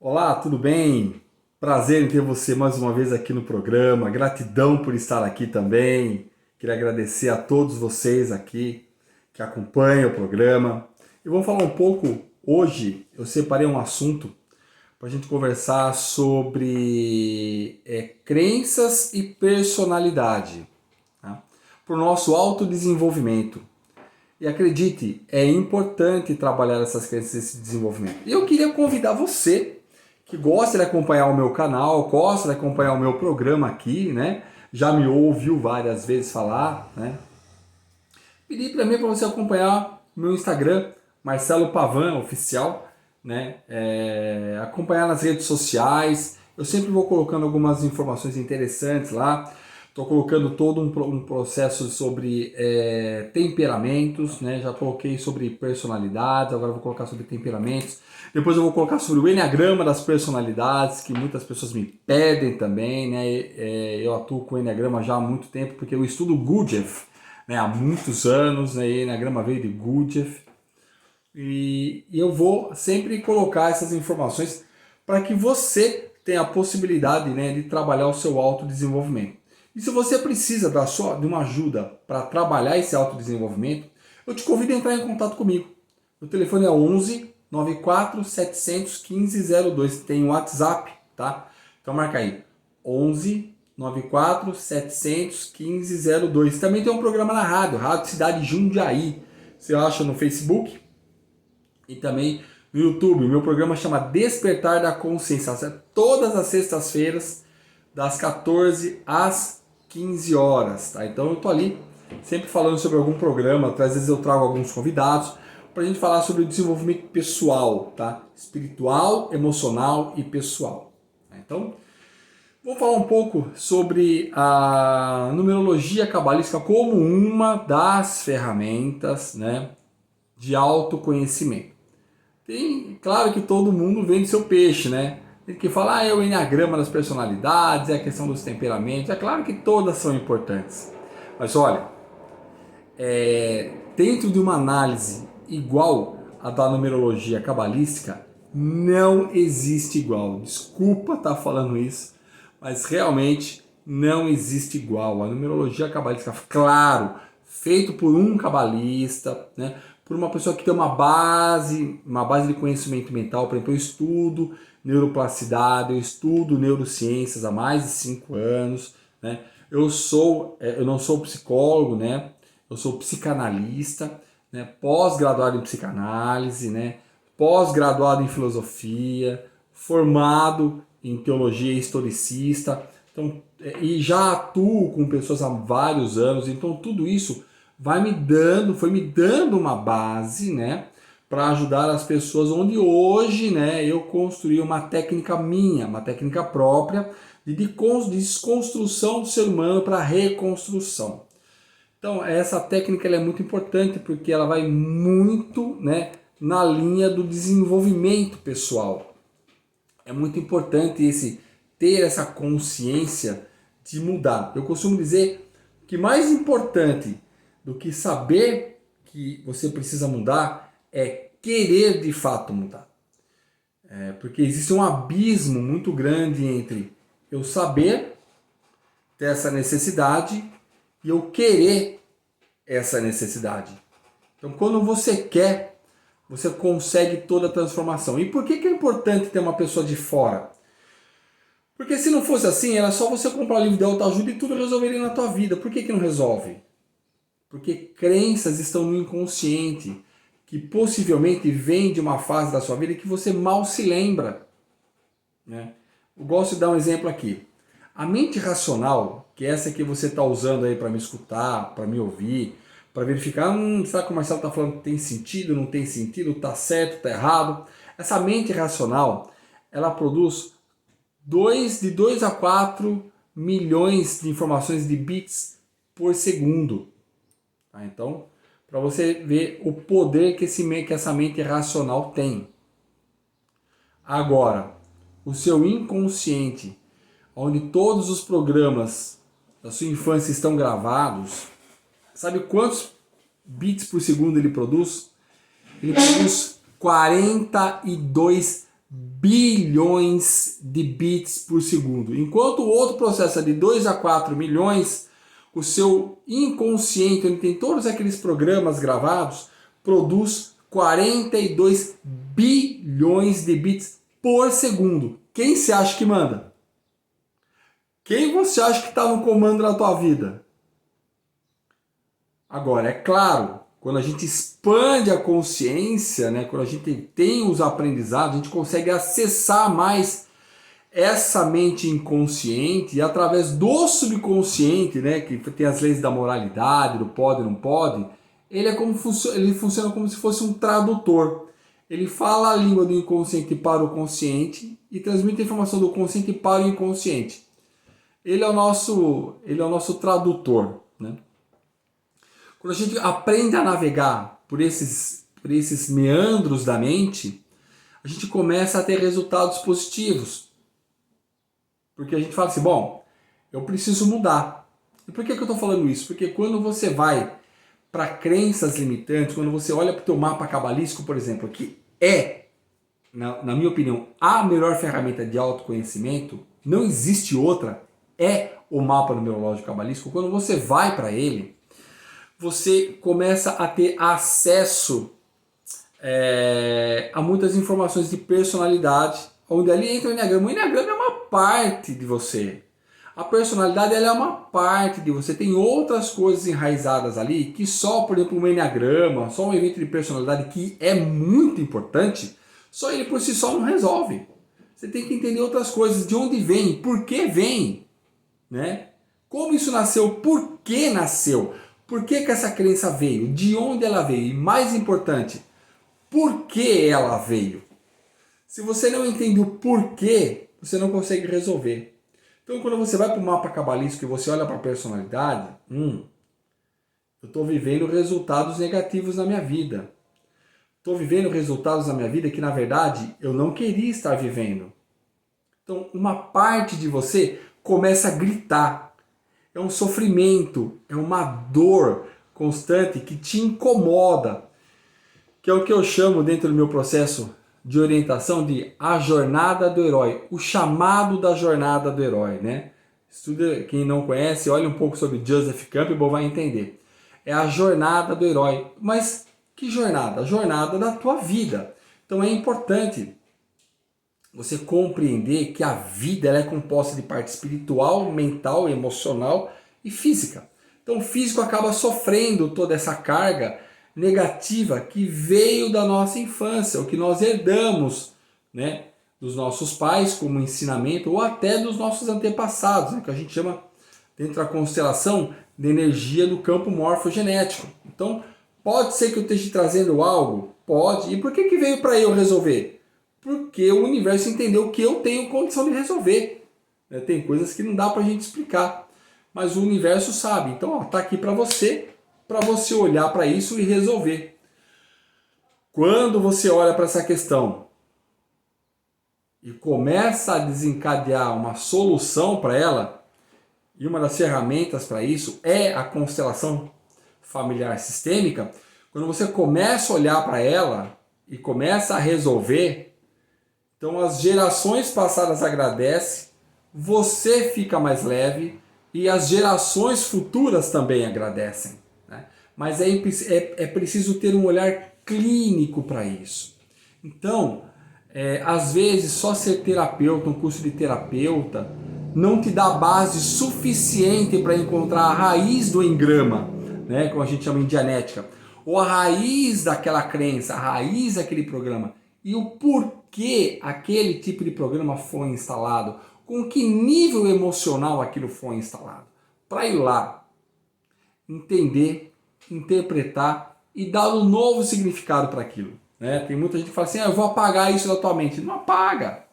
Olá, tudo bem? Prazer em ter você mais uma vez aqui no programa. Gratidão por estar aqui também. Queria agradecer a todos vocês aqui que acompanham o programa. E vamos falar um pouco hoje. Eu separei um assunto para a gente conversar sobre crenças e personalidade, tá? Para o nosso autodesenvolvimento. E acredite, é importante trabalhar essas crenças e esse desenvolvimento. E eu queria convidar você que gosta de acompanhar o meu canal, gosta de acompanhar o meu programa aqui, né? Já me ouviu várias vezes falar, né? Pedir para mim para você acompanhar o meu Instagram, Marcelo Pavan Oficial, né? Acompanhar nas redes sociais. Eu sempre vou colocando algumas informações interessantes lá. Estou colocando todo um processo sobre temperamentos, né? Já coloquei sobre personalidades, agora vou colocar sobre temperamentos. Depois eu vou colocar sobre o enneagrama das personalidades, que muitas pessoas me pedem também, né? Eu atuo com o enneagrama já há muito tempo, porque eu estudo Gurdjieff, né? Há muitos anos, né? O enneagrama veio de Gurdjieff. E eu vou sempre colocar essas informações para que você tenha a possibilidade, né, de trabalhar o seu autodesenvolvimento. E se você precisa de uma ajuda para trabalhar esse autodesenvolvimento, eu te convido a entrar em contato comigo. O telefone é 11 94 715 02. Tem o WhatsApp, tá? Então marca aí. 11 94 715 02. Também tem um programa na rádio, Rádio Cidade Jundiaí. Você acha no Facebook e também no YouTube. Meu programa chama Despertar da Consciência. Todas as sextas-feiras, das 14 às 15 horas, tá? Então eu tô ali sempre falando sobre algum programa, às vezes eu trago alguns convidados para a gente falar sobre o desenvolvimento pessoal, tá? Espiritual, emocional e pessoal. Então, vou falar um pouco sobre a numerologia cabalística como uma das ferramentas, né, de autoconhecimento. Tem, claro que todo mundo vende seu peixe, né? Tem que falar, é o enneagrama das personalidades, é a questão dos temperamentos. É claro que todas são importantes. Mas olha, dentro de uma análise igual à da numerologia cabalística, não existe igual. Desculpa estar falando isso, mas realmente não existe igual. A numerologia cabalística, claro, feito por um cabalista, né? Por uma pessoa que tem uma base de conhecimento mental. Por exemplo, eu estudo neuroplasticidade, eu estudo neurociências há mais de 5 anos, né? Eu não sou psicólogo, né? Eu sou psicanalista, né? Pós-graduado em psicanálise, né? Pós-graduado em filosofia, formado em teologia historicista, então, e já atuo com pessoas há vários anos, então tudo isso foi me dando uma base, né, para ajudar as pessoas, onde hoje, né, eu construí uma técnica minha, uma técnica própria de desconstrução do ser humano para reconstrução. Então, essa técnica ela é muito importante porque ela vai muito, né, na linha do desenvolvimento pessoal. É muito importante ter essa consciência de mudar. Eu costumo dizer que mais importante do que saber que você precisa mudar é querer de fato mudar. Porque existe um abismo muito grande entre eu saber ter essa necessidade e eu querer essa necessidade. Então, quando você quer, você consegue toda a transformação. E por que é importante ter uma pessoa de fora? Porque se não fosse assim, era só você comprar o livro de autoajuda e tudo resolveria na tua vida. Por que não resolve? Porque crenças estão no inconsciente, que possivelmente vêm de uma fase da sua vida que você mal se lembra, né? Eu gosto de dar um exemplo aqui. A mente racional, que é essa que você está usando aí para me escutar, para me ouvir, para verificar, será que o Marcelo está falando que tem sentido, não tem sentido, está certo, está errado? Essa mente racional, ela produz de 2 a 4 milhões de informações de bits por segundo. Tá? Então, para você ver o poder que essa mente racional tem. Agora, o seu inconsciente, onde todos os programas da sua infância estão gravados, sabe quantos bits por segundo ele produz? Ele produz 42 bilhões de bits por segundo. Enquanto o outro processa de 2 a 4 milhões, o seu inconsciente, onde tem todos aqueles programas gravados, produz 42 bilhões de bits por segundo. Quem você acha que manda? Quem você acha que está no comando da tua vida? Agora, é claro, quando a gente expande a consciência, né, quando a gente tem os aprendizados, a gente consegue acessar mais essa mente inconsciente e através do subconsciente, né, que tem as leis da moralidade, do pode e não pode, ele funciona como se fosse um tradutor. Ele fala a língua do inconsciente para o consciente e transmite a informação do consciente para o inconsciente. Ele é o nosso tradutor, né? Quando a gente aprende a navegar por esses meandros da mente, a gente começa a ter resultados positivos. Porque a gente fala assim, bom, eu preciso mudar. E por que eu estou falando isso? Porque quando você vai para crenças limitantes, quando você olha para o teu mapa cabalístico, por exemplo, que é, na minha opinião, a melhor ferramenta de autoconhecimento, não existe outra, é o mapa numerológico cabalístico. Quando você vai para ele, você começa a ter acesso a muitas informações de personalidade, onde ali entra o Enneagrama. O Enneagrama é uma parte de você. A personalidade ela é uma parte de você. Tem outras coisas enraizadas ali que só, por exemplo, um Enneagrama, só um evento de personalidade que é muito importante, só ele por si só não resolve. Você tem que entender outras coisas, de onde vem, por que vem, né? Como isso nasceu, por que nasceu, por que essa crença veio, de onde ela veio e, mais importante, por que ela veio. Se você não entende o porquê, você não consegue resolver. Então, quando você vai para o mapa cabalístico e você olha para a personalidade, eu estou vivendo resultados negativos na minha vida. Estou vivendo resultados na minha vida que, na verdade, eu não queria estar vivendo. Então, uma parte de você começa a gritar. É um sofrimento, é uma dor constante que te incomoda, que é o que eu chamo dentro do meu processo de orientação de a jornada do herói, o chamado da jornada do herói, né? Estuda, quem não conhece, olha um pouco sobre Joseph Campbell, vai entender. É a jornada do herói. Mas que jornada? A jornada da tua vida. Então é importante você compreender que a vida ela é composta de parte espiritual, mental, emocional e física. Então o físico acaba sofrendo toda essa carga negativa que veio da nossa infância, o que nós herdamos, né, dos nossos pais como ensinamento ou até dos nossos antepassados, né, que a gente chama dentro da constelação de energia do campo morfogenético. Então pode ser que eu esteja trazendo algo? Pode. E por que veio para eu resolver? Porque o universo entendeu que eu tenho condição de resolver. Tem coisas que não dá para a gente explicar, mas o universo sabe. Então está aqui para você olhar para isso e resolver. Quando você olha para essa questão e começa a desencadear uma solução para ela, e uma das ferramentas para isso é a constelação familiar sistêmica, quando você começa a olhar para ela e começa a resolver, então as gerações passadas agradecem, você fica mais leve e as gerações futuras também agradecem. Né? Mas é preciso ter um olhar clínico para isso. Então, às vezes só ser terapeuta, um curso de terapeuta, não te dá base suficiente para encontrar a raiz do engrama, né? Como a gente chama em dianética, ou a raiz daquela crença, a raiz daquele programa, e o porquê aquele tipo de programa foi instalado, com que nível emocional aquilo foi instalado, para ir lá, entender, interpretar e dar um novo significado para aquilo. Né? Tem muita gente que fala assim, eu vou apagar isso da tua mente. Não apaga,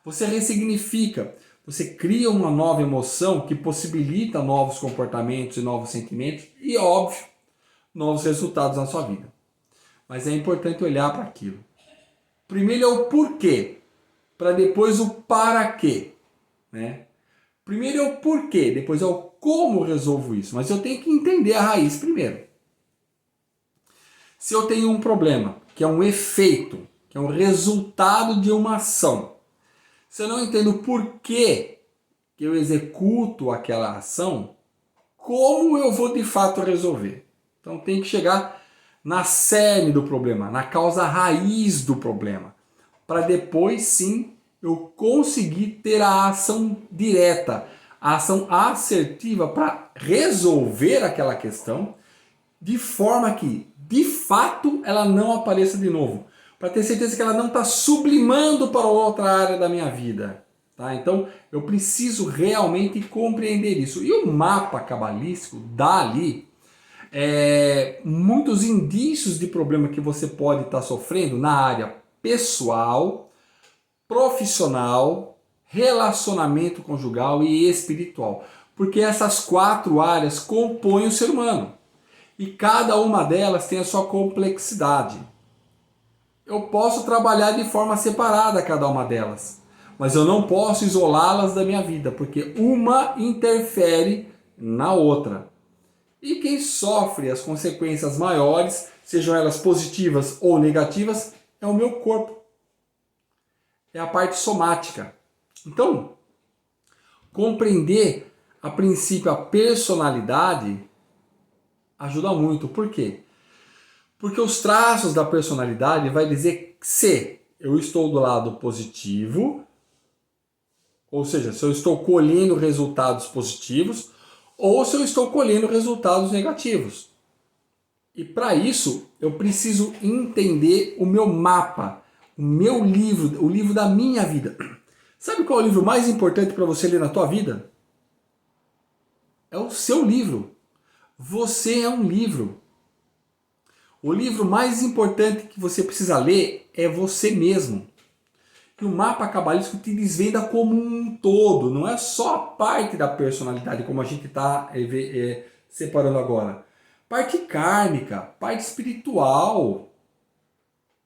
você ressignifica, você cria uma nova emoção que possibilita novos comportamentos e novos sentimentos e, óbvio, novos resultados na sua vida. Mas é importante olhar para aquilo. Primeiro é o porquê, para depois o para quê. Né? Primeiro é o porquê, depois é o como resolvo isso. Mas eu tenho que entender a raiz primeiro. Se eu tenho um problema, que é um efeito, que é um resultado de uma ação. Se eu não entendo por que eu executo aquela ação, como eu vou de fato resolver? Então tem que chegar na cerne do problema, na causa raiz do problema, para depois sim eu conseguir ter a ação direta, a ação assertiva para resolver aquela questão de forma que, de fato, ela não apareça de novo. Para ter certeza que ela não está sublimando para outra área da minha vida. Tá? Então, eu preciso realmente compreender isso. E o mapa cabalístico dá ali muitos indícios de problema que você pode estar sofrendo na área pessoal, profissional, relacionamento conjugal e espiritual. Porque essas 4 áreas compõem o ser humano. E cada uma delas tem a sua complexidade. Eu posso trabalhar de forma separada cada uma delas, mas eu não posso isolá-las da minha vida, porque uma interfere na outra. E quem sofre as consequências maiores, sejam elas positivas ou negativas, é o meu corpo. É a parte somática. Então, compreender a princípio a personalidade ajuda muito. Por quê? Porque os traços da personalidade vai dizer se eu estou do lado positivo, ou seja, se eu estou colhendo resultados positivos, ou se eu estou colhendo resultados negativos. E para isso, eu preciso entender o meu mapa, o meu livro, o livro da minha vida. Sabe qual é o livro mais importante para você ler na tua vida? É o seu livro. Você é um livro. O livro mais importante que você precisa ler é você mesmo. E o mapa cabalístico te desvenda como um todo, não é só a parte da personalidade, como a gente está separando agora. Parte kármica, parte espiritual,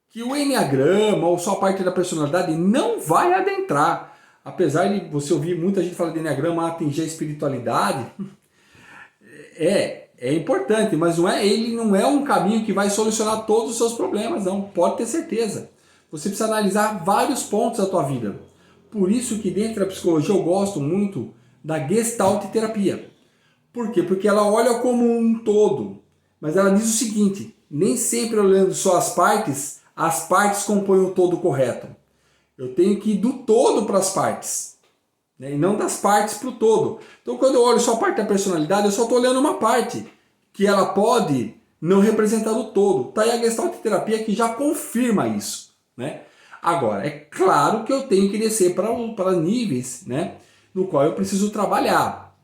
que o enneagrama ou só a parte da personalidade não vai adentrar. Apesar de você ouvir muita gente falar de enneagrama atingir a espiritualidade, é importante, mas ele não é um caminho que vai solucionar todos os seus problemas, não, pode ter certeza. Você precisa analisar vários pontos da tua vida. Por isso que dentro da psicologia eu gosto muito da Gestalt terapia. Por quê? Porque ela olha como um todo, mas ela diz o seguinte, nem sempre olhando só as partes compõem o todo correto. Eu tenho que ir do todo para as partes, né? E não das partes para o todo. Então quando eu olho só a parte da personalidade, eu só estou olhando uma parte, que ela pode não representar o todo. Tá aí a Gestalt terapia que já confirma isso, né? Agora, é claro que eu tenho que descer para níveis, né, no qual eu preciso trabalhar,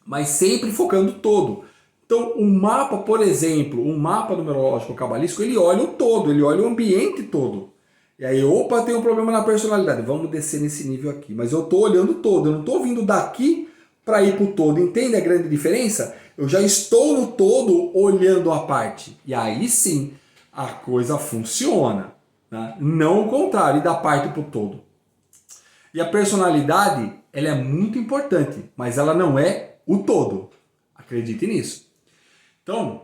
mas sempre focando todo. Então, um mapa, por exemplo, um mapa numerológico cabalístico, ele olha o todo, ele olha o ambiente todo. E aí, opa, tem um problema na personalidade, vamos descer nesse nível aqui. Mas eu estou olhando todo, eu não estou vindo daqui para ir para o todo. Entende a grande diferença? Eu já estou no todo olhando a parte. E aí sim, a coisa funciona, né? Não o contrário, da parte para o todo. E a personalidade, ela é muito importante, mas ela não é o todo. Acredite nisso. Então,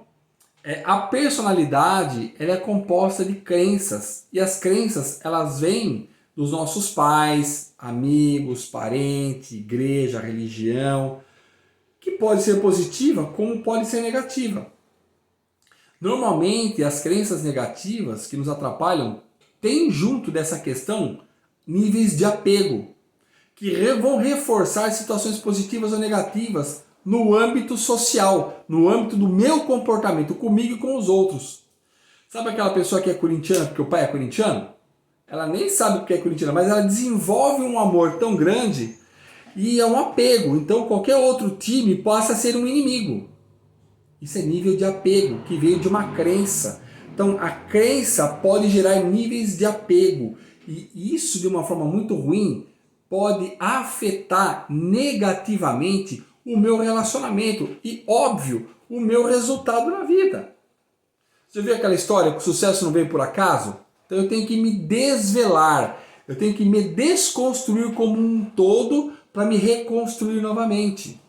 a personalidade, ela é composta de crenças. E as crenças, elas vêm dos nossos pais, amigos, parentes, igreja, religião, que pode ser positiva como pode ser negativa. Normalmente, as crenças negativas que nos atrapalham têm junto dessa questão níveis de apego, que vão reforçar situações positivas ou negativas no âmbito social, no âmbito do meu comportamento comigo e com os outros. Sabe aquela pessoa que é corintiana porque o pai é corintiano? Ela nem sabe o que é corintiana, mas ela desenvolve um amor tão grande e é um apego. Então qualquer outro time passa a ser um inimigo. Isso é nível de apego, que veio de uma crença. Então a crença pode gerar níveis de apego. E isso, de uma forma muito ruim, pode afetar negativamente o meu relacionamento e, óbvio, o meu resultado na vida. Você viu aquela história que o sucesso não vem por acaso? Então eu tenho que me desvelar, eu tenho que me desconstruir como um todo para me reconstruir novamente.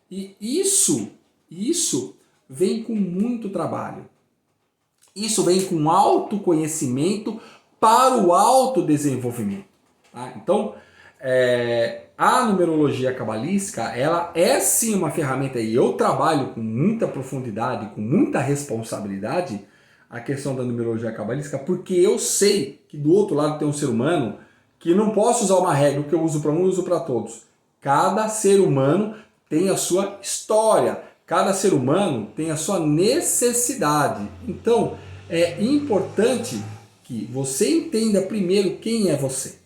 E isso vem com muito trabalho. Isso vem com autoconhecimento para o autodesenvolvimento. Tá? Então, a numerologia cabalística, ela é sim uma ferramenta, e eu trabalho com muita profundidade, com muita responsabilidade, a questão da numerologia cabalística, porque eu sei que do outro lado tem um ser humano que não posso usar uma regra, o que eu uso para um, eu uso para todos. Cada ser humano tem a sua história, cada ser humano tem a sua necessidade. Então, é importante que você entenda primeiro quem é você.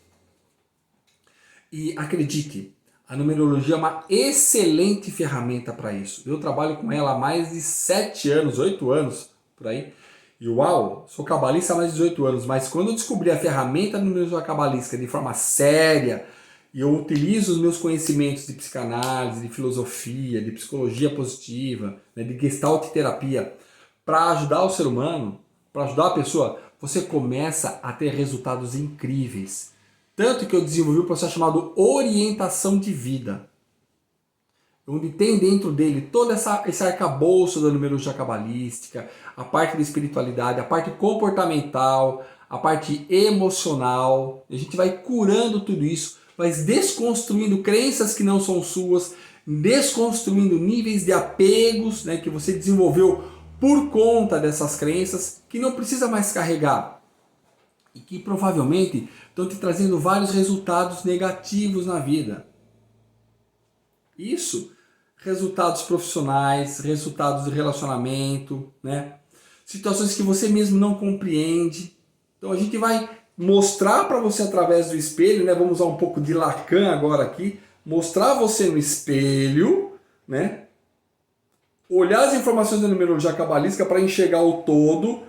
E acredite, a numerologia é uma excelente ferramenta para isso. Eu trabalho com ela há mais de 7 anos, 8 anos, por aí. E uau, sou cabalista há mais de 18 anos, mas quando eu descobri a ferramenta da numerologia cabalística de forma séria, e eu utilizo os meus conhecimentos de psicanálise, de filosofia, de psicologia positiva, né, de gestalt terapia, para ajudar o ser humano, para ajudar a pessoa, você começa a ter resultados incríveis. Tanto que eu desenvolvi um processo chamado orientação de vida, onde tem dentro dele todo esse arcabouço da numerologia cabalística, a parte da espiritualidade, a parte comportamental, a parte emocional. A gente vai curando tudo isso, vai desconstruindo crenças que não são suas, desconstruindo níveis de apegos, né, que você desenvolveu por conta dessas crenças, que não precisa mais carregar e que provavelmente estão te trazendo vários resultados negativos na vida. Isso, resultados profissionais, resultados de relacionamento, né? Situações que você mesmo não compreende. Então a gente vai mostrar para você através do espelho, né? Vamos usar um pouco de Lacan agora aqui, mostrar você no espelho, né? Olhar as informações da numerologia cabalística para enxergar o todo,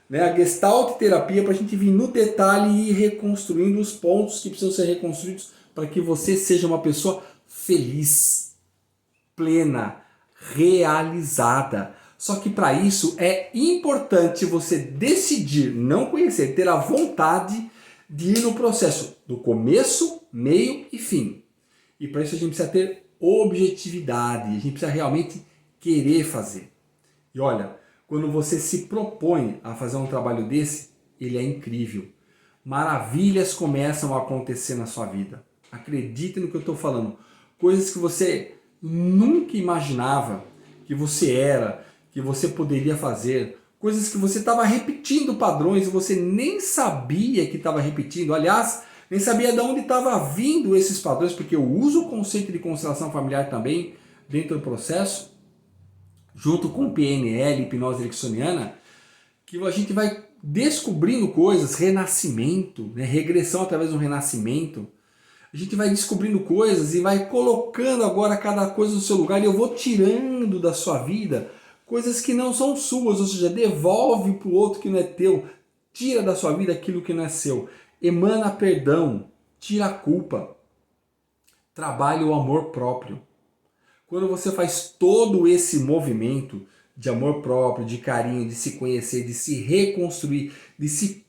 né? A gestalt terapia para a gente vir no detalhe e ir reconstruindo os pontos que precisam ser reconstruídos para que você seja uma pessoa feliz, plena, realizada. Só que para isso é importante você decidir, não conhecer, ter a vontade de ir no processo do começo, meio e fim. E para isso a gente precisa ter objetividade, a gente precisa realmente querer fazer. E olha, quando você se propõe a fazer um trabalho desse, ele é incrível. Maravilhas começam a acontecer na sua vida. Acredite no que eu estou falando. Coisas que você nunca imaginava que você era, que você poderia fazer. Coisas que você estava repetindo padrões e você nem sabia que estava repetindo. Aliás, nem sabia de onde estava vindo esses padrões, porque eu uso o conceito de constelação familiar também dentro do processo, junto com PNL, hipnose ericksoniana, que a gente vai descobrindo coisas, renascimento, né, regressão através do renascimento. A gente vai descobrindo coisas e vai colocando agora cada coisa no seu lugar, e eu vou tirando da sua vida coisas que não são suas, ou seja, devolve para o outro que não é teu, tira da sua vida aquilo que não é seu, emana perdão, tira a culpa, trabalha o amor próprio. Quando você faz todo esse movimento de amor próprio, de carinho, de se conhecer, de se reconstruir, de se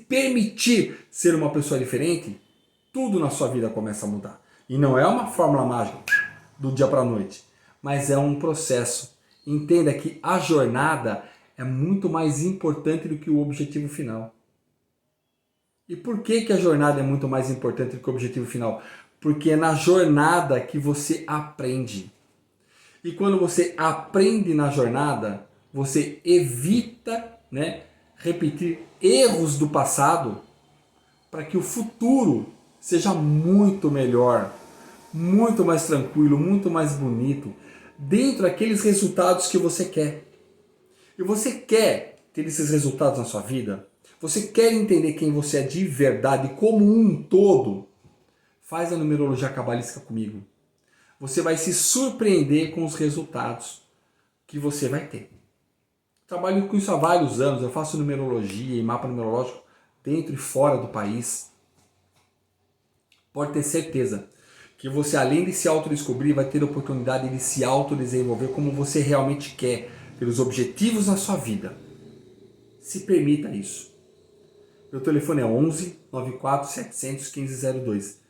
permitir ser uma pessoa diferente, tudo na sua vida começa a mudar. E não é uma fórmula mágica do dia para a noite, mas é um processo. Entenda que a jornada é muito mais importante do que o objetivo final. E por que a jornada é muito mais importante do que o objetivo final? Porque é na jornada que você aprende. E quando você aprende na jornada, você evita, né, repetir erros do passado para que o futuro seja muito melhor, muito mais tranquilo, muito mais bonito, dentro daqueles resultados que você quer. E você quer ter esses resultados na sua vida? Você quer entender quem você é de verdade, como um todo? Faz a numerologia cabalística comigo. Você vai se surpreender com os resultados que você vai ter. Trabalho com isso há vários anos, eu faço numerologia e mapa numerológico dentro e fora do país. Pode ter certeza que você, além de se autodescobrir, vai ter a oportunidade de se autodesenvolver como você realmente quer, pelos objetivos na sua vida. Se permita isso. Meu telefone é 11 94 700 1502.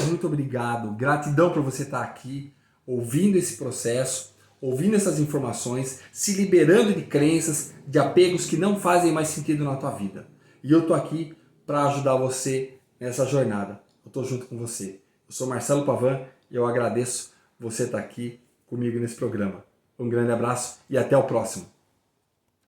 Muito obrigado, gratidão por você estar aqui, ouvindo esse processo, ouvindo essas informações, se liberando de crenças, de apegos que não fazem mais sentido na tua vida. E eu estou aqui para ajudar você nessa jornada. Eu estou junto com você. Eu sou Marcelo Pavan e eu agradeço você estar aqui comigo nesse programa. Um grande abraço e até o próximo.